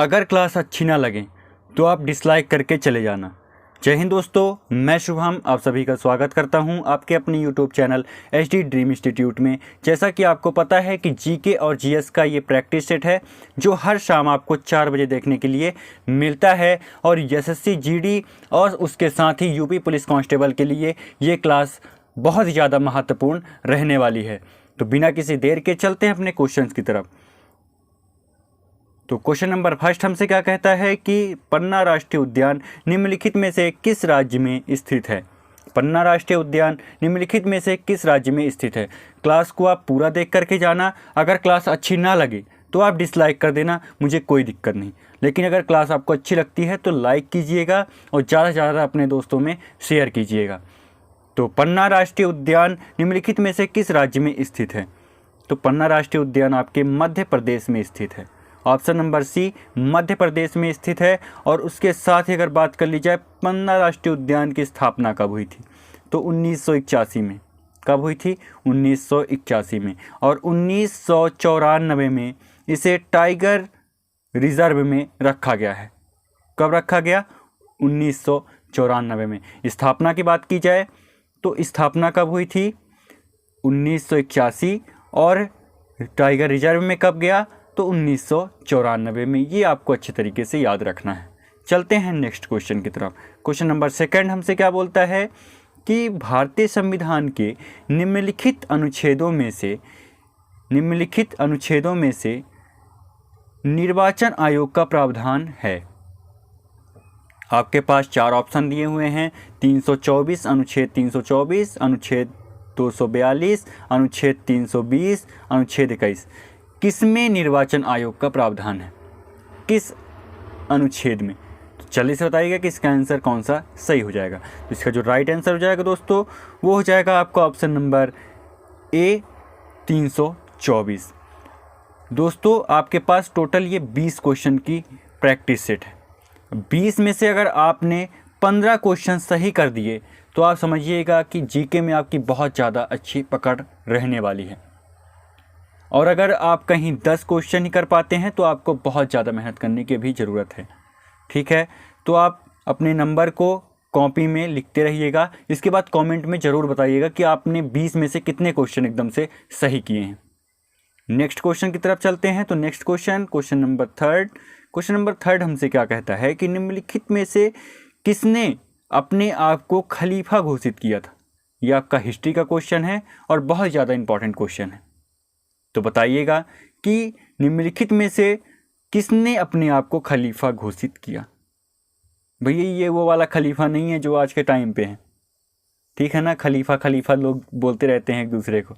अगर क्लास अच्छी ना लगे तो आप डिसलाइक करके चले जाना। जय हिंद दोस्तों, मैं शुभम आप सभी का स्वागत करता हूं आपके अपने YouTube channel HD dream institute में। जैसा कि आपको पता है कि जीके और जीएस का ये प्रैक्टिस सेट है जो हर शाम आपको 4 बजे देखने के लिए मिलता है और एसएससी जीडी और उसके साथ ही यूपी पुलिस कांस्टेबल के लिए ये क्लास बहुत ही ज़्यादा महत्वपूर्ण रहने वाली है। तो बिना किसी देर के चलते हैं अपने क्वेश्चंस की तरफ। तो क्वेश्चन नंबर फर्स्ट हमसे क्या कहता है कि पन्ना राष्ट्रीय उद्यान निम्नलिखित में से किस राज्य में स्थित है। पन्ना राष्ट्रीय उद्यान निम्नलिखित में से किस राज्य में स्थित है। क्लास को आप पूरा देख करके जाना। अगर क्लास अच्छी ना लगे तो आप डिसलाइक कर देना, मुझे कोई दिक्कत नहीं। लेकिन अगर क्लास आपको अच्छी लगती है तो लाइक कीजिएगा और ज़्यादा से ज़्यादा अपने दोस्तों में शेयर कीजिएगा। तो पन्ना राष्ट्रीय उद्यान निम्नलिखित में से किस राज्य में स्थित है। तो पन्ना राष्ट्रीय उद्यान आपके मध्य प्रदेश में स्थित है। ऑप्शन नंबर सी मध्य प्रदेश में स्थित है। और उसके साथ ही अगर बात कर ली जाए पन्ना राष्ट्रीय उद्यान की स्थापना कब हुई थी तो 1981 में। कब हुई थी? 1981 में। और 1994 में इसे टाइगर रिजर्व में रखा गया है। कब रखा गया? 1994 में। स्थापना की बात की जाए तो स्थापना कब हुई थी? 1981। और टाइगर रिजर्व में कब गया? तो 1994 में। ये आपको अच्छे तरीके से याद रखना है। चलते हैं नेक्स्ट क्वेश्चन की तरफ। क्वेश्चन नंबर सेकंड हमसे क्या बोलता है कि भारतीय संविधान के निम्नलिखित अनुच्छेदों में से निर्वाचन आयोग का प्रावधान है। आपके पास 4 ऑप्शन दिए हुए हैं। 324 अनुच्छेद 324, अनुच्छेद 242, अनुच्छेद 320, अनुच्छेद 21। किसमें निर्वाचन आयोग का प्रावधान है? किस अनुच्छेद में? तो जल्दी से बताइएगा कि इसका आंसर कौन सा सही हो जाएगा। तो इसका जो राइट आंसर हो जाएगा दोस्तों वो हो जाएगा आपका ऑप्शन नंबर ए 324। दोस्तों आपके पास टोटल ये 20 क्वेश्चन की प्रैक्टिस सेट है। 20 में से अगर आपने 15 क्वेश्चन सही कर दिए तो आप समझिएगा कि जीके में आपकी बहुत ज़्यादा अच्छी पकड़ रहने वाली है। और अगर आप कहीं 10 क्वेश्चन ही कर पाते हैं तो आपको बहुत ज़्यादा मेहनत करने की भी ज़रूरत है। ठीक है, तो आप अपने नंबर को कॉपी में लिखते रहिएगा। इसके बाद कमेंट में ज़रूर बताइएगा कि आपने 20 में से कितने क्वेश्चन एकदम से सही किए हैं। नेक्स्ट क्वेश्चन की तरफ चलते हैं। तो नेक्स्ट क्वेश्चन नंबर थर्ड हमसे क्या कहता है कि निम्नलिखित में से किसने अपने आप को खलीफा घोषित किया था। यह आपका हिस्ट्री का क्वेश्चन है और बहुत ज़्यादा इंपॉर्टेंट क्वेश्चन है। तो बताइएगा कि निम्नलिखित में से किसने अपने आप को खलीफा घोषित किया। भैया ये वो वाला खलीफा नहीं है जो आज के टाइम पे है। ठीक है ना, खलीफा लोग बोलते रहते हैं एक दूसरे को।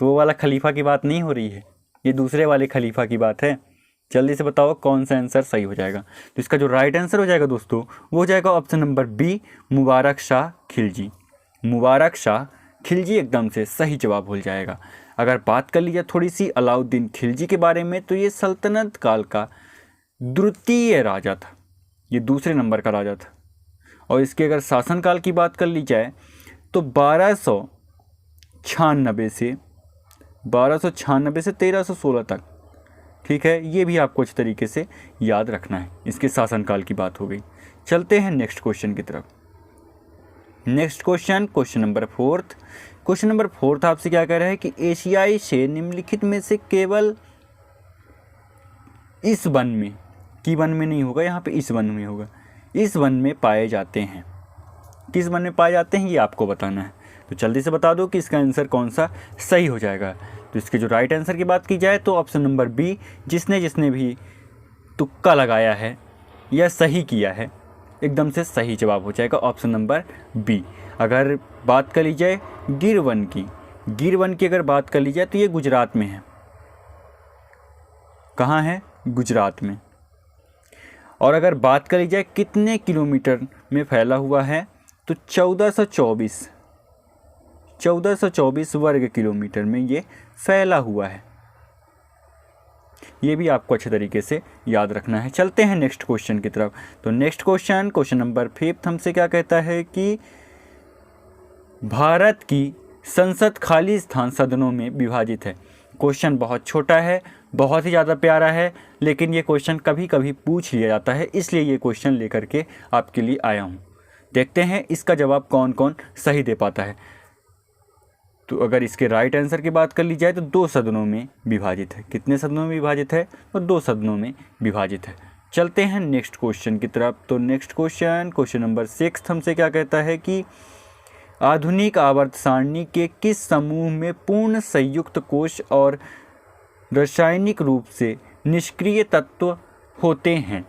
तो वो वाला खलीफा की बात नहीं हो रही है, ये दूसरे वाले खलीफा की बात है। जल्दी से बताओ कौन सा आंसर सही हो जाएगा। तो इसका जो राइट आंसर हो जाएगा दोस्तों वो हो जाएगा option number B Mubarak Shah Khilji. Mubarak Shah Khilji एकदम से सही जवाब हो जाएगा। अगर बात कर लीजिए थोड़ी सी अलाउद्दीन खिलजी के बारे में तो ये सल्तनत काल का द्वितीय राजा था, ये दूसरे नंबर का राजा था। और इसके अगर शासनकाल की बात कर ली जाए तो 1296 से 1316 तक। ठीक है, ये भी आपको अच्छे तरीके से याद रखना है। इसके शासनकाल की बात हो गई। चलते हैं नेक्स्ट क्वेश्चन की तरफ। नेक्स्ट क्वेश्चन नंबर फोर्थ आपसे क्या कह रहा है कि एशियाई शेर निम्नलिखित में से केवल इस वन में, की वन में नहीं होगा, यहाँ पे इस वन में होगा, इस वन में पाए जाते हैं। किस वन में पाए जाते हैं ये आपको बताना है। तो जल्दी से बता दो कि इसका आंसर कौन सा सही हो जाएगा। तो इसके जो राइट आंसर की बात की जाए तो ऑप्शन नंबर बी जिसने भी तुक्का लगाया है या सही किया है एकदम से सही जवाब हो जाएगा ऑप्शन नंबर बी। अगर बात कर ली जाए गिर वन की अगर बात कर ली जाए तो ये गुजरात में है। कहाँ है? गुजरात में। और अगर बात कर ली जाए कितने किलोमीटर में फैला हुआ है तो 1424 वर्ग किलोमीटर में ये फैला हुआ है। ये भी आपको अच्छे तरीके से याद रखना है। चलते हैं नेक्स्ट क्वेश्चन की तरफ। तो नेक्स्ट क्वेश्चन नंबर 5 हमसे क्या कहता है कि भारत की संसद खाली स्थान सदनों में विभाजित है। क्वेश्चन बहुत छोटा है बहुत ही ज़्यादा प्यारा है, लेकिन ये क्वेश्चन कभी कभी पूछ लिया जाता है, इसलिए ये क्वेश्चन लेकर के आपके लिए आया हूँ। देखते हैं इसका जवाब कौन कौन सही दे पाता है। तो अगर इसके राइट आंसर की बात कर ली जाए तो 2 सदनों में विभाजित है। कितने सदनों में विभाजित है? तो 2 सदनों में विभाजित है। चलते हैं नेक्स्ट क्वेश्चन की तरफ। तो नेक्स्ट क्वेश्चन नंबर 6 हमसे क्या कहता है कि आधुनिक आवर्त सारणी के किस समूह में पूर्ण संयुक्त कोश और रासायनिक रूप से निष्क्रिय तत्व होते हैं?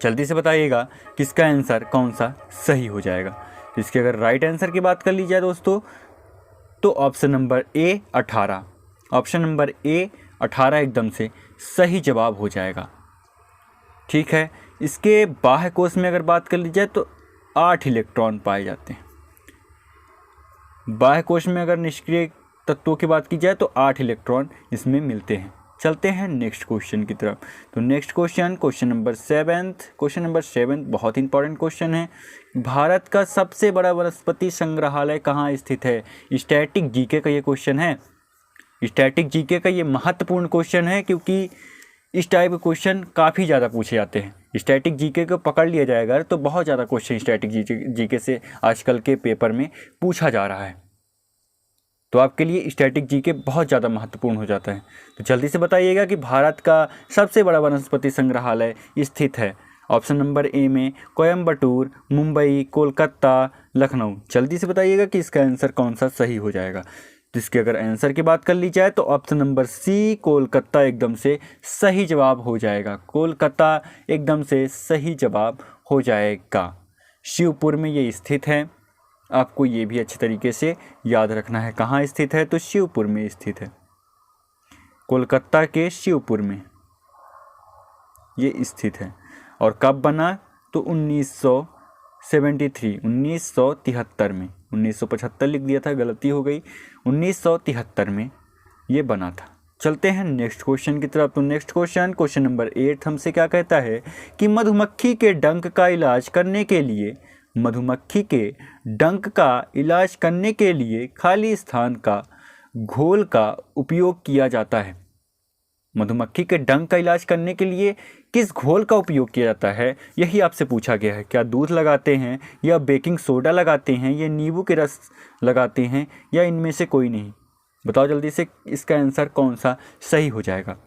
जल्दी से बताइएगा किसका आंसर कौन सा सही हो जाएगा। इसके अगर राइट आंसर की बात कर ली जाए दोस्तों तो option number A 18, option number A 18 एकदम से सही जवाब हो जाएगा। ठीक है, इसके बाह्य कोश में अगर बात कर ली जाए तो 8 इलेक्ट्रॉन पाए जाते हैं। बाह्य कोश में अगर निष्क्रिय तत्वों की बात की जाए तो 8 इलेक्ट्रॉन इसमें मिलते हैं। चलते हैं नेक्स्ट क्वेश्चन की तरफ। तो नेक्स्ट क्वेश्चन नंबर 7 बहुत इंपॉर्टेंट क्वेश्चन है। भारत का सबसे बड़ा वनस्पति संग्रहालय कहाँ स्थित है? स्टैटिक जीके का ये क्वेश्चन है। स्टैटिक जीके का ये महत्वपूर्ण क्वेश्चन है, क्योंकि इस टाइप के क्वेश्चन काफ़ी ज़्यादा पूछे जाते हैं। स्टैटिक जीके को पकड़ लिया जाएगा तो बहुत ज़्यादा क्वेश्चन स्टैटिक जीके से आजकल के पेपर में पूछा जा रहा है। तो आपके लिए स्टैटिक जीके बहुत ज़्यादा महत्वपूर्ण हो जाता है। तो जल्दी से बताइएगा कि भारत का सबसे बड़ा वनस्पति संग्रहालय स्थित है। ऑप्शन नंबर ए में कोयम्बटूर, मुंबई, कोलकाता, लखनऊ। जल्दी से बताइएगा कि इसका आंसर कौन सा सही हो जाएगा। जिसके अगर आंसर की बात कर ली जाए तो ऑप्शन नंबर सी कोलकाता एकदम से सही जवाब हो जाएगा। कोलकाता एकदम से सही जवाब हो जाएगा। शिवपुर में ये स्थित है। आपको ये भी अच्छे तरीके से याद रखना है कहाँ स्थित है, तो शिवपुर में स्थित है। कोलकाता के शिवपुर में ये स्थित है। और कब बना? तो 1973 में, 1975 लिख दिया था, गलती हो गई, 1973 में ये बना था। चलते हैं नेक्स्ट क्वेश्चन की तरफ। तो नेक्स्ट क्वेश्चन नंबर 8 हमसे क्या कहता है कि मधुमक्खी के डंक का इलाज करने के लिए, मधुमक्खी के डंक का इलाज करने के लिए खाली स्थान का घोल का उपयोग किया जाता है। मधुमक्खी के डंक का इलाज करने के लिए किस घोल का उपयोग किया जाता है, यही आपसे पूछा गया है। क्या दूध लगाते हैं, या बेकिंग सोडा लगाते हैं, या नींबू के रस लगाते हैं, या इनमें से कोई नहीं? बताओ जल्दी से इसका आंसर कौन सा सही हो जाएगा।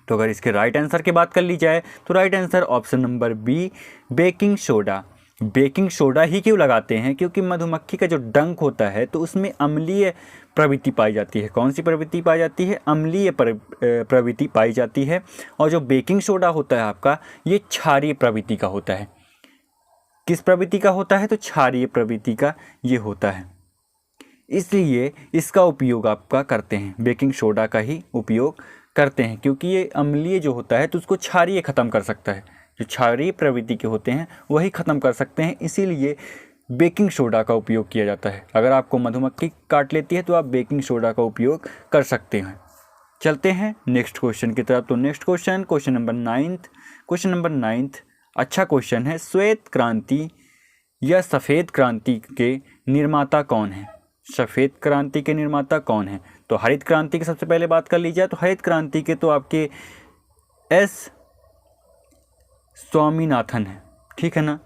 तो अगर इसके राइट आंसर की बात कर ली जाए तो right answer option number B baking soda. Baking soda ही क्यों लगाते हैं? क्योंकि मधुमक्खी का जो डंक होता है तो उसमें अम्लीय प्रवृत्ति पाई जाती है। कौन सी प्रवृत्ति पाई जाती है? अम्लीय प्रवृत्ति पाई जाती है। और जो बेकिंग सोडा होता है आपका, ये क्षारीय प्रवृत्ति का होता है। किस प्रवृत्ति का होता है? तो क्षारीय प्रवृत्ति का ये होता है, इसलिए इसका उपयोग आपका करते हैं, बेकिंग सोडा का ही उपयोग करते हैं, क्योंकि ये अम्लीय जो होता है तो उसको क्षारीय ख़त्म कर सकता है। जो क्षारीय प्रवृत्ति के होते हैं वही ख़त्म कर सकते हैं, इसीलिए बेकिंग सोडा का उपयोग किया जाता है। अगर आपको मधुमक्खी काट लेती है तो आप बेकिंग सोडा का उपयोग कर सकते हैं। चलते हैं नेक्स्ट क्वेश्चन की तरफ। तो नेक्स्ट क्वेश्चन नंबर 9 अच्छा क्वेश्चन है। श्वेत क्रांति या सफ़ेद क्रांति के निर्माता कौन है? सफ़ेद क्रांति के निर्माता कौन है? तो हरित क्रांति की सबसे पहले बात कर ली जाए तो हरित क्रांति के तो आपके एस स्वामीनाथन है। ठीक है ना,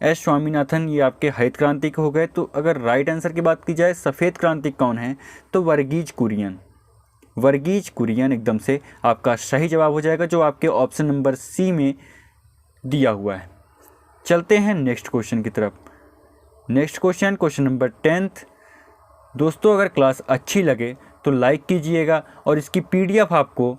एस स्वामीनाथन ये आपके हरित क्रांति के हो गए। तो अगर राइट आंसर की बात की जाए सफ़ेद क्रांति कौन है, तो वर्गीज कुरियन। वर्गीज कुरियन एकदम से आपका सही जवाब हो जाएगा, जो आपके ऑप्शन नंबर सी में दिया हुआ है। चलते हैं नेक्स्ट क्वेश्चन की तरफ। Next question number 10। दोस्तों अगर क्लास अच्छी लगे तो लाइक कीजिएगा, और इसकी PDF आपको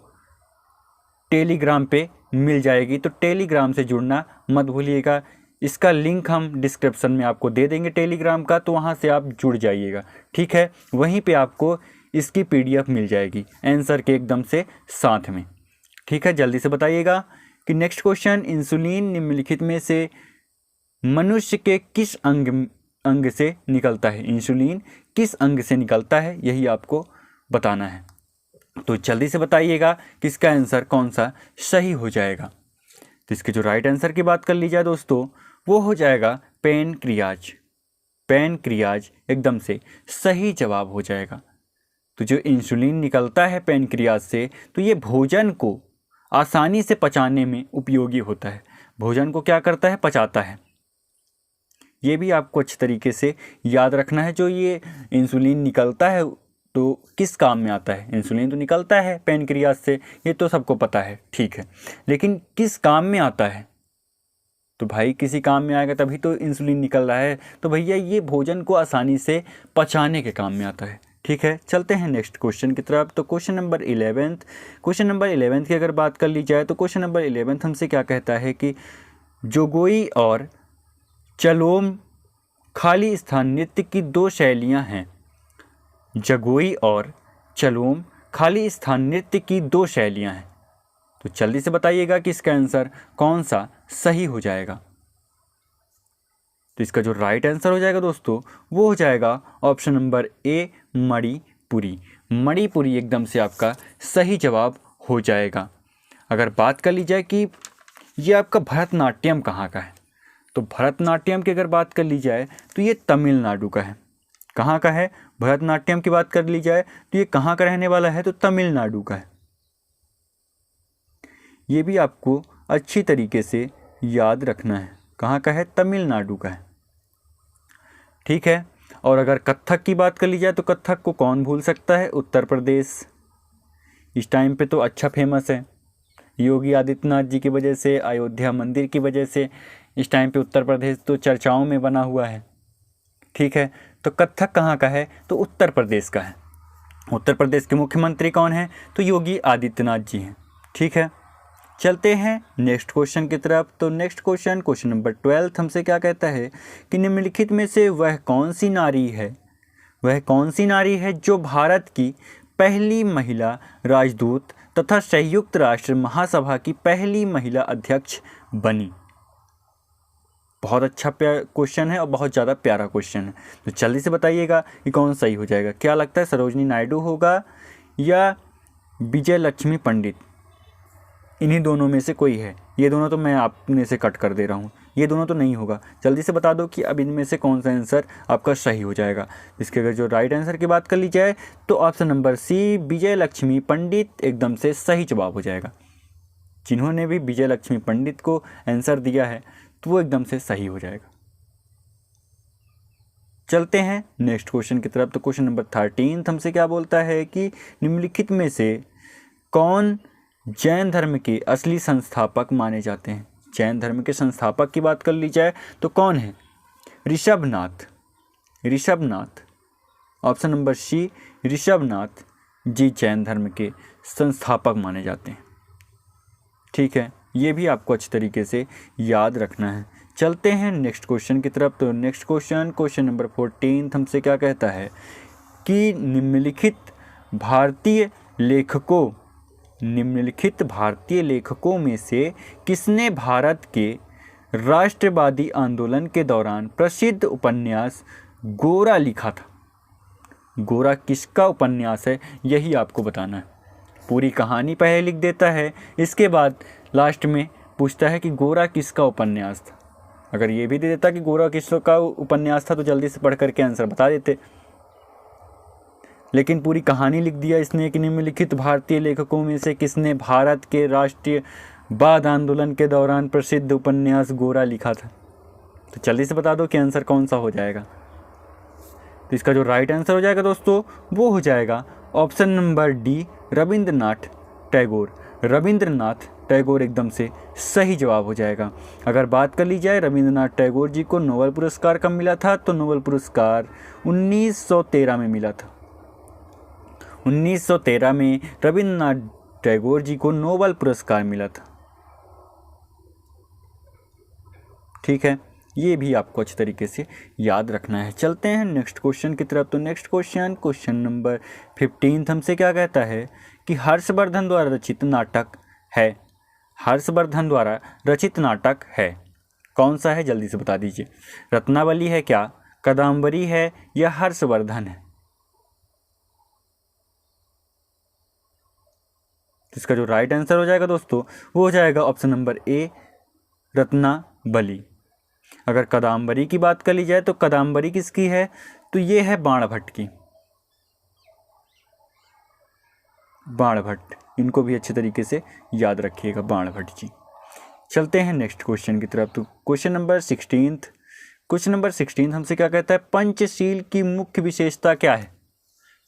टेलीग्राम पे मिल जाएगी, तो टेलीग्राम से जुड़ना मत भूलिएगा। इसका लिंक हम डिस्क्रिप्शन में आपको दे देंगे टेलीग्राम का, तो वहाँ से आप जुड़ जाइएगा। ठीक है, वहीं पे आपको इसकी PDF मिल जाएगी आंसर के एकदम से साथ में। ठीक है, जल्दी से बताइएगा कि नेक्स्ट क्वेश्चन, इंसुलिन निम्नलिखित में से मनुष्य के किस अंग से निकलता है? इंसुलिन किस अंग से निकलता है, यही आपको बताना है। तो जल्दी से बताइएगा कि इसका आंसर कौन सा सही हो जाएगा। तो इसके जो राइट आंसर की बात कर ली जाए दोस्तों, वो हो जाएगा पैनक्रियाज। पैनक्रियाज एकदम से सही जवाब हो जाएगा। तो जो इंसुलिन निकलता है पैनक्रियाज से, तो ये भोजन को आसानी से पचाने में उपयोगी होता है। भोजन को क्या करता है? पचाता है। ये भी आपको अच्छे तरीके से याद रखना है। जो ये इंसुलिन निकलता है तो किस काम में आता है? इंसुलिन तो निकलता है पैनक्रियाज से, ये तो सबको पता है, ठीक है, लेकिन किस काम में आता है? तो भाई किसी काम में आएगा तभी तो इंसुलिन निकल रहा है। तो भैया ये भोजन को आसानी से पचाने के काम में आता है, ठीक है। चलते हैं नेक्स्ट क्वेश्चन की तरफ। तो क्वेश्चन नंबर 11 की अगर बात कर ली जाए तो क्वेश्चन नंबर 11 हमसे क्या कहता है कि जोगोई और चलोम खाली स्थान नृत्य की दो शैलियां हैं। जगोई और चलोम खाली स्थान नृत्य की दो शैलियां हैं। तो जल्दी से बताइएगा कि इसका आंसर कौन सा सही हो जाएगा। तो इसका जो राइट आंसर हो जाएगा दोस्तों वो हो जाएगा option number A, Manipuri. Manipuri एकदम से आपका सही जवाब हो जाएगा। अगर बात कर ली जाए कि ये आपका भरतनाट्यम कहाँ का है, तो भरतनाट्यम की अगर बात कर ली जाए तो ये तमिलनाडु का है। कहाँ का है? भरतनाट्यम की बात कर ली जाए तो ये कहाँ का रहने वाला है? तो तमिलनाडु का है। ये भी आपको अच्छी तरीके से याद रखना है, कहाँ का है? तमिलनाडु का है, ठीक है। और अगर कथक की बात कर ली जाए तो कथक को कौन भूल सकता है? उत्तर प्रदेश। इस टाइम पे तो अच्छा फेमस है, योगी आदित्यनाथ जी की वजह से, अयोध्या मंदिर की वजह से इस टाइम पे उत्तर प्रदेश तो चर्चाओं में बना हुआ है, ठीक है। तो कथक कहाँ का है? तो उत्तर प्रदेश का है। उत्तर प्रदेश के मुख्यमंत्री कौन हैं? तो योगी आदित्यनाथ जी हैं, ठीक है। चलते हैं नेक्स्ट क्वेश्चन की तरफ। तो नेक्स्ट क्वेश्चन नंबर 12 हमसे क्या कहता है कि निम्नलिखित में से वह कौन सी नारी है जो भारत की पहली महिला राजदूत तथा संयुक्त राष्ट्र महासभा की पहली महिला अध्यक्ष बनी? बहुत अच्छा क्वेश्चन है और बहुत ज़्यादा प्यारा क्वेश्चन है। तो जल्दी से बताइएगा कि कौन सही हो जाएगा। क्या लगता है? सरोजिनी नायडू होगा या विजय लक्ष्मी पंडित? इन्हीं दोनों में से कोई है। ये दोनों तो मैं आपने से कट कर दे रहा हूँ, ये दोनों तो नहीं होगा। जल्दी से बता दो कि अब इनमें से कौन सा आंसर आपका सही हो जाएगा। इसके अगर जो राइट आंसर की बात कर ली जाए तो ऑप्शन नंबर सी, विजय लक्ष्मी पंडित एकदम से सही जवाब हो जाएगा। जिन्होंने भी विजय लक्ष्मी पंडित को आंसर दिया है तो वो एकदम से सही हो जाएगा। चलते हैं नेक्स्ट क्वेश्चन की तरफ। तो क्वेश्चन नंबर 13 हमसे क्या बोलता है कि निम्नलिखित में से कौन जैन धर्म के असली संस्थापक माने जाते हैं? जैन धर्म के संस्थापक की बात कर ली जाए तो कौन है? Rishabhanatha. Option number C, Rishabhanatha ji Jain धर्म के संस्थापक माने जाते हैं, ठीक है। ये भी आपको अच्छी तरीके से याद रखना है। चलते हैं नेक्स्ट क्वेश्चन की तरफ। तो नेक्स्ट क्वेश्चन नंबर 14 हमसे क्या कहता है कि निम्नलिखित भारतीय लेखकों में से किसने भारत के राष्ट्रवादी आंदोलन के दौरान प्रसिद्ध उपन्यास गोरा लिखा था? गोरा किसका उपन्यास है यही आपको बताना है। पूरी कहानी पहले लिख देता है, इसके बाद लास्ट में पूछता है कि गोरा किसका उपन्यास था। अगर ये भी दे देता कि गोरा किसका उपन्यास था तो जल्दी से पढ़ करके आंसर बता देते, लेकिन पूरी कहानी लिख दिया इसने कि निम्नलिखित भारतीय लेखकों में से किसने भारत के राष्ट्रीयवाद आंदोलन के दौरान प्रसिद्ध उपन्यास गोरा लिखा था। तो जल्दी से बता दो कि आंसर कौन सा हो जाएगा। तो इसका जो राइट आंसर हो जाएगा दोस्तों वो हो जाएगा option number D, Rabindranath Tagore एकदम से सही जवाब हो जाएगा। अगर बात कर ली जाए रविंद्रनाथ टैगोर जी को नोबेल पुरस्कार कब मिला था? तो नोबेल पुरस्कार 1913 में मिला था। 1913 में रविंद्रनाथ टैगोर जी को नोबेल पुरस्कार मिला था, ठीक है। ये भी आपको अच्छे तरीके से याद रखना है। चलते हैं नेक्स्ट क्वेश्चन की तरफ। तो नेक्स्ट क्वेश्चन नंबर 15 हमसे क्या कहता है कि हर्षवर्धन द्वारा रचित नाटक है कौन सा है? जल्दी से बता दीजिए। रत्नावली है क्या, कादम्बरी है या हर्षवर्धन है? इसका जो राइट आंसर हो जाएगा दोस्तों वो हो जाएगा ऑप्शन नंबर ए, रत्नावली। अगर कादम्बरी की बात कर ली जाए तो कादम्बरी किसकी है? तो ये है बाणभट्ट की। बाणभट्ट, इनको भी अच्छे तरीके से याद रखिएगा, बाणभट्ट जी। चलते हैं नेक्स्ट क्वेश्चन की तरफ। तो क्वेश्चन नंबर 16 हमसे क्या कहता है, पंचशील की मुख्य विशेषता क्या है?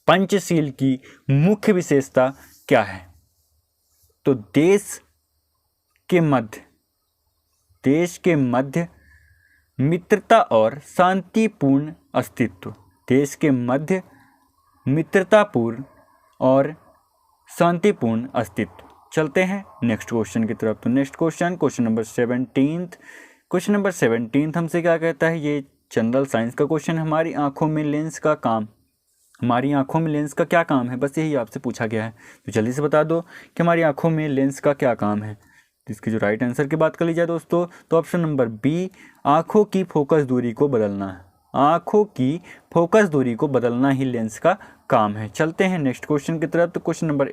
पंचशील की मुख्य विशेषता क्या है? तो देश के मध्य मित्रता और शांतिपूर्ण अस्तित्व। देश के मध्य मित्रतापूर्ण और शांतिपूर्ण अस्तित्व। चलते हैं नेक्स्ट क्वेश्चन की तरफ। तो नेक्स्ट क्वेश्चन नंबर 17 हमसे क्या कहता है, ये जनरल साइंस का क्वेश्चन। हमारी आंखों में लेंस का क्या काम है? बस यही आपसे पूछा गया है, तो जल्दी से बता दो कि हमारी आंखों में लेंस का क्या काम है। तो इसकी जो राइट आंसर की बात कर ली जाए दोस्तों, तो ऑप्शन नंबर बी, आंखों की फोकस दूरी को बदलना है। आंखों की फोकस दूरी को बदलना ही लेंस का काम है। चलते हैं नेक्स्ट क्वेश्चन की तरफ। तो क्वेश्चन नंबर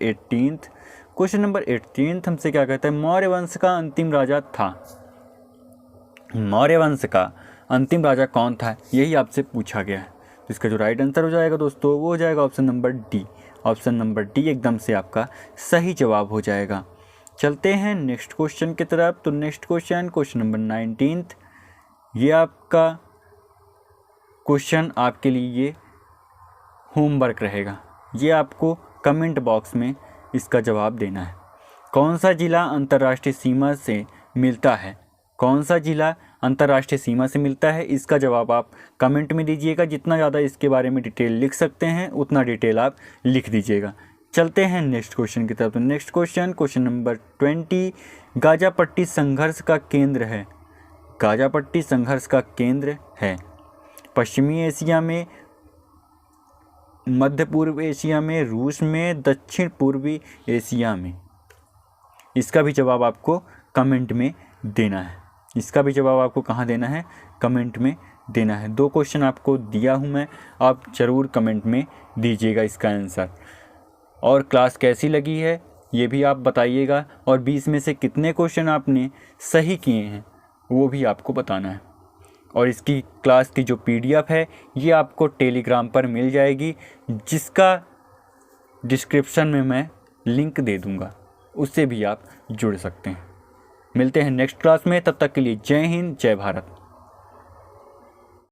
18 हमसे क्या कहता है, मौर्य वंश का अंतिम राजा था। मौर्य वंश का अंतिम राजा कौन था, यही आपसे पूछा गया है। तो इसका जो राइट आंसर हो जाएगा दोस्तों, वो हो जाएगा option number D. Option number D एकदम से आपका सही जवाब हो जाएगा। चलते हैं नेक्स्ट क्वेश्चन की तरफ। तो नेक्स्ट क्वेश्चन नंबर 19, ये आपका क्वेश्चन आपके लिए होमवर्क रहेगा। ये आपको कमेंट बॉक्स में इसका जवाब देना है। कौन सा जिला अंतर्राष्ट्रीय सीमा से मिलता है? कौन सा जिला अंतर्राष्ट्रीय सीमा से मिलता है, इसका जवाब आप कमेंट में दीजिएगा। जितना ज़्यादा इसके बारे में डिटेल लिख सकते हैं उतना डिटेल आप लिख दीजिएगा। चलते हैं नेक्स्ट क्वेश्चन की तरफ। तो नेक्स्ट क्वेश्चन नंबर 20, गाजापट्टी संघर्ष का केंद्र है। गाजापट्टी संघर्ष का केंद्र है पश्चिमी एशिया में, मध्य पूर्व एशिया में, रूस में, दक्षिण पूर्वी एशिया में। इसका भी जवाब आपको कमेंट में देना है। इसका भी जवाब आपको कहाँ देना है, कमेंट में देना है। 2 क्वेश्चन आपको दिया हूँ मैं, आप ज़रूर कमेंट में दीजिएगा इसका आंसर। और क्लास कैसी लगी है ये भी आप बताइएगा, और 20 में से कितने क्वेश्चन आपने सही किए हैं वो भी आपको बताना है। और इसकी क्लास की जो PDF है ये आपको टेलीग्राम पर मिल जाएगी, जिसका डिस्क्रिप्शन में मैं लिंक दे दूँगा, उससे भी आप जुड़ सकते हैं। मिलते हैं नेक्स्ट क्लास में, तब तक के लिए जय हिंद, जय भारत।